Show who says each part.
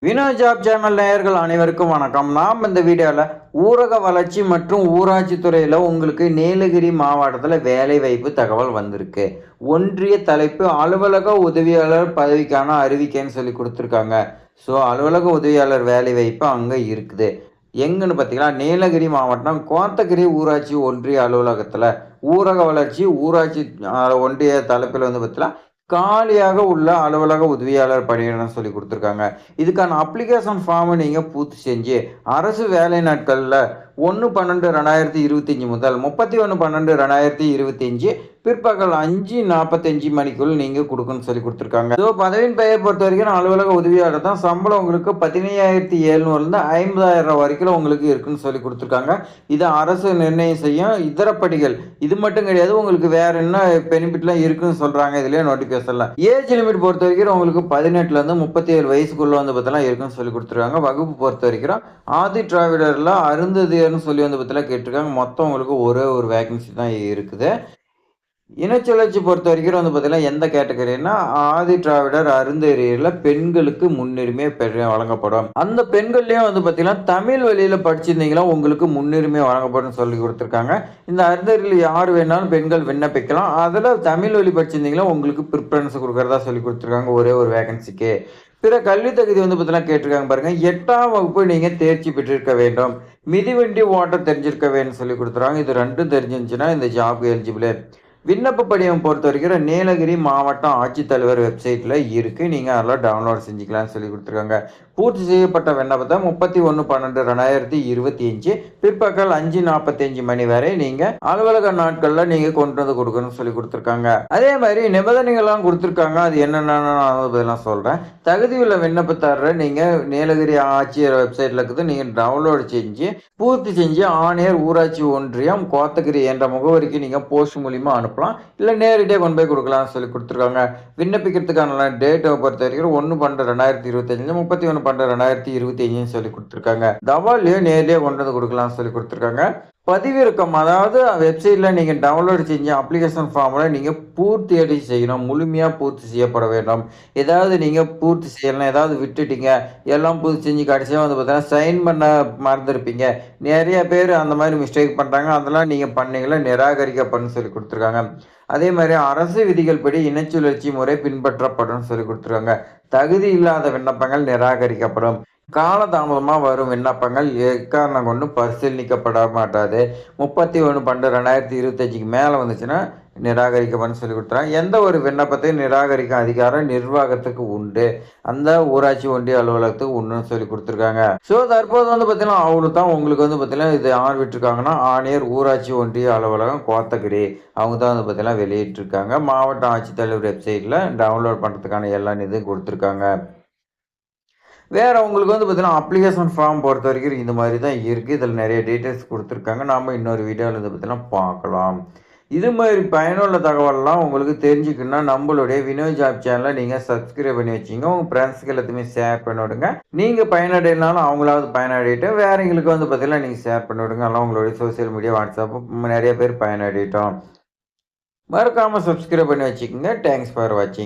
Speaker 1: Vino job channel நேயர்கள் அனைவருக்கும் வணக்கம். நாம் இந்த வீடியோவில் ஊரக வளர்ச்சி மற்றும் ஊராட்சி துறையில் உங்களுக்கு நீலகிரி மாவட்டத்தில் வேலைவாய்ப்பு தகவல் வந்திருக்கு. ஒன்றிய தலைப்பு அலுவலக உதவியாளர் பதவிக்கான அறிவிக்கைன்னு சொல்லி கொடுத்துருக்காங்க. ஸோ அலுவலக உதவியாளர் வேலைவாய்ப்பு அங்கே இருக்குது. எங்கன்னு பார்த்தீங்கன்னா நீலகிரி மாவட்டம் கோத்தகிரி ஊராட்சி ஒன்றிய அலுவலகத்தில் ஊரக வளர்ச்சி ஊராட்சி ஒன்றிய தலைப்பில் வந்து பார்த்தீங்கன்னா காலியாக உள்ள அலுவலக உதவியாளர் பணியிடம்னு சொல்லி குடுத்துருக்காங்க. இதுக்கான அப்ளிகேஷன் ஃபார்ம நீங்க பூர்த்தி செஞ்சு, அரசு வேலை நாட்கள்ல 1/12/2025 முதல் 31/12/2025 பிற்பகல் 5:45 மணிக்குள் நீங்க குடுக்கணும்னு சொல்லி குடுத்துருக்காங்க. ஸோ பதவியின் பெயர் பொறுத்தவரைக்கும் அலுவலக உதவியாளர் தான். சம்பளம் உங்களுக்கு 15,700 50,000 வரைக்கும் உங்களுக்கு இருக்குன்னு சொல்லி குடுத்துருக்காங்க. இத அரசு நிர்ணயம் செய்யும். இதர படிகள் இது மட்டும் கிடையாது. உங்களுக்கு வேற என்ன பெனிஃபிட்லாம் இருக்குன்னு சொல்றாங்க இதுலயே நோட்டிஃபிகேஷன்ல. ஏஜ் லிமிட் பொறுத்தவரைக்கும் உங்களுக்கு 18ல இருந்து 37 வயசுக்குள்ள வந்து பார்த்தீங்கன்னா இருக்குன்னு சொல்லி குடுத்துருக்காங்க. வகுப்பு பொறுத்தவரைக்கும் ஆதி திராவிடர்ல அருந்ததியர்னு சொல்லி வந்து பார்த்தீங்கன்னா கேட்டிருக்காங்க. மொத்தம் உங்களுக்கு ஒரே ஒரு வேகன்சி தான் இருக்குது. இனச்சுழற்சி பொறுத்தவரைக்கும் வந்து பார்த்தீங்கன்னா, எந்த கேட்டகரின்னா, ஆதி திராவிடர் அருந்ததியர்ல பெண்களுக்கு முன்னுரிமை வழங்கப்படும். அந்த பெண்கள்லயும் வந்து பார்த்தீங்கன்னா, தமிழ் வழியில படிச்சிருந்தீங்கன்னா, உங்களுக்கு முன்னுரிமை வழங்கப்படும்னு சொல்லிக் குடுத்துருக்காங்க. இந்த அருந்ததியர்ல யார் வேணாலும் பெண்கள் விண்ணப்பிக்கலாம். அதுல தமிழ் வழி படிச்சிருந்தீங்கன்னா, உங்களுக்கு பிரிஃபரன்ஸ் குடுக்கிறதா சொல்லிக் குடுத்துருக்காங்க, ஒரே ஒரு வேகன்சிக்கு. பிற கல்வி தகுதி வந்து பார்த்தீங்கன்னா கேட்டிருக்காங்க பாருங்க. 8ஆம் வகுப்பு நீங்க தேர்ச்சி பெற்றிருக்க வேண்டும். மிதிவண்டி ஓட்ட தெரிஞ்சிருக்க வேண்டும்னு சொல்லிக் குடுத்துருக்காங்க. இது 2ம் தெரிஞ்சிருந்துச்சுன்னா, இந்த ஜாப்க்கு எலிஜிபிள். விண்ணப்ப படிவம் பொறுத்தவரைக்கும் நீலகிரி மாவட்ட ஆட்சித்தலைவர் வெப்சைட்ல இருக்கு. நீங்க அதெல்லாம் டவுன்லோட் செஞ்சுக்கலாம்னு சொல்லி குடுத்துருக்காங்க. பூர்த்தி செய்யப்பட்ட விண்ணப்பத்த 31/12/2025 பிற்பகல் 5:45 மணி வரை நீங்க அலுவலக நாட்கள்ல நீங்க கொண்டு வந்து குடுக்கணும்னு சொல்லி குடுத்துருக்காங்க. அதே மாதிரி நிபந்தனைகள்லாம் குடுத்துருக்காங்க. அது என்னென்னு நான் சொல்றேன். தகுதியுள்ள விண்ணப்பதாரரை நீங்க நீலகிரி ஆட்சியர் வெப்சைட்ல இருக்குது. நீங்க டவுன்லோட் செஞ்சு பூர்த்தி செஞ்சு ஆணையர் ஊராட்சி ஒன்றியம் கோத்தகிரி என்ற முகவரிக்கு நீங்க போஸ்ட் மூலியமா அனுப்பலாம். இல்ல நேரடியாக கொண்டு போய் கொடுக்கலாம்னு சொல்லி கொடுத்துருக்காங்க. விண்ணப்பிக்கிறதுக்கான டேட்டை பொறுத்த வரைக்கும் 1/12/2025 31/12/2025 சொல்லி கொடுத்துருக்காங்க. தபால்லையோ நேரடியாக கொண்டு வந்து கொடுக்கலாம்னு சொல்லி கொடுத்துருக்காங்க. பதிவிறக்கம் அதாவது வெப்சைட்ல நீங்க டவுன்லோட் செஞ்ச அப்ளிகேஷன் ஃபார்ம்ல நீங்க பூர்த்தி செய்யணும். முழுமையா பூர்த்தி செய்யப்பட வேண்டும். ஏதாவது நீங்க பூர்த்தி செய்யலாம், ஏதாவது விட்டுட்டீங்க, எல்லாம் பூர்த்தி செஞ்சு கடைசியா வந்து பார்த்தீங்கன்னா சைன் பண்ண மறந்துருப்பீங்க. நிறைய பேர் அந்த மாதிரி மிஸ்டேக் பண்றாங்க. அதெல்லாம் நீங்க பண்ணீங்களா நிராகரிக்கப்படும் சொல்லி கொடுத்துருக்காங்க. அதே மாதிரி அரசு விதிகள் படி இனச்சுழற்சி முறை பின்பற்றப்படும் சொல்லி கொடுத்துருக்காங்க. தகுதி இல்லாத விண்ணப்பங்கள் நிராகரிக்கப்படும். காலதாமதமா வரும் விண்ணப்பங்கள் எக்காரணம் கொண்டும் பரிசீலிக்கப்பட மாட்டாது. 31/12/2025க்கு மேல வந்துச்சுன்னா நிராகரிக்கப்படும் சொல்லி குடுத்துறாங்க. எந்த ஒரு விண்ணப்பத்தையும் நிராகரிக்கும் அதிகாரம் நிர்வாகத்துக்கு உண்டு. அந்த ஊராட்சி ஒன்றிய அலுவலகத்துக்கு உண்டுன்னு சொல்லி குடுத்துருக்காங்க. ஸோ தற்போது வந்து பார்த்தீங்கன்னா, அவ்வளோதான் உங்களுக்கு வந்து பார்த்தீங்கன்னா, இது யார் விட்டுருக்காங்கன்னா, ஆணையர் ஊராட்சி ஒன்றிய அலுவலகம் கோத்தகிரி. அவங்க தான் வந்து பார்த்தீங்கன்னா வெளியிட்டிருக்காங்க. மாவட்ட ஆட்சித்தலைவர் வெப்சைட்ல டவுன்லோட் பண்றதுக்கான எல்லா இதுவும் குடுத்துருக்காங்க. வேற உங்களுக்கு வந்து பார்த்தீங்கன்னா, அப்ளிகேஷன் ஃபார்ம் பொறுத்தவரைக்கும் இந்த மாரி தான் இருக்கு. இதில நெறைய டீட்டெயில்ஸ் குடுத்துருக்காங்க. நாம இன்னொரு வீடியோல இத பத்திலாம் பார்க்கலாம். இது மாரி பயனுள்ள தகவல்லாம் உங்களுக்கு தெரிஞ்சுக்கணும்னா, நம்மளுடைய வினோ ஜாப் சேனல நீங்க சப்ஸ்கிரைப் பண்ணி வச்சுக்கங்க. உங்க ஃப்ரெண்ட்ஸ்க்கு எல்லாத்துக்குமே ஷேர் பண்ணி விடுங்க. நீங்க பயனடையலனாலும் அவங்களாவது பயனடையட்டும். வேறவங்களுக்கு வந்து பார்த்தீங்கன்னா, நீங்க ஷேர் பண்ணி விடுங்க. அதெல்லாம் உங்களுடைய சோசியல் மீடியா, WhatsApp நெறைய பேர் பயனடையட்டும். மறக்காம சப்ஸ்கிரைப் பண்ணி வச்சுக்கங்க. தேங்க்ஸ் ஃபார் வாட்சிங்.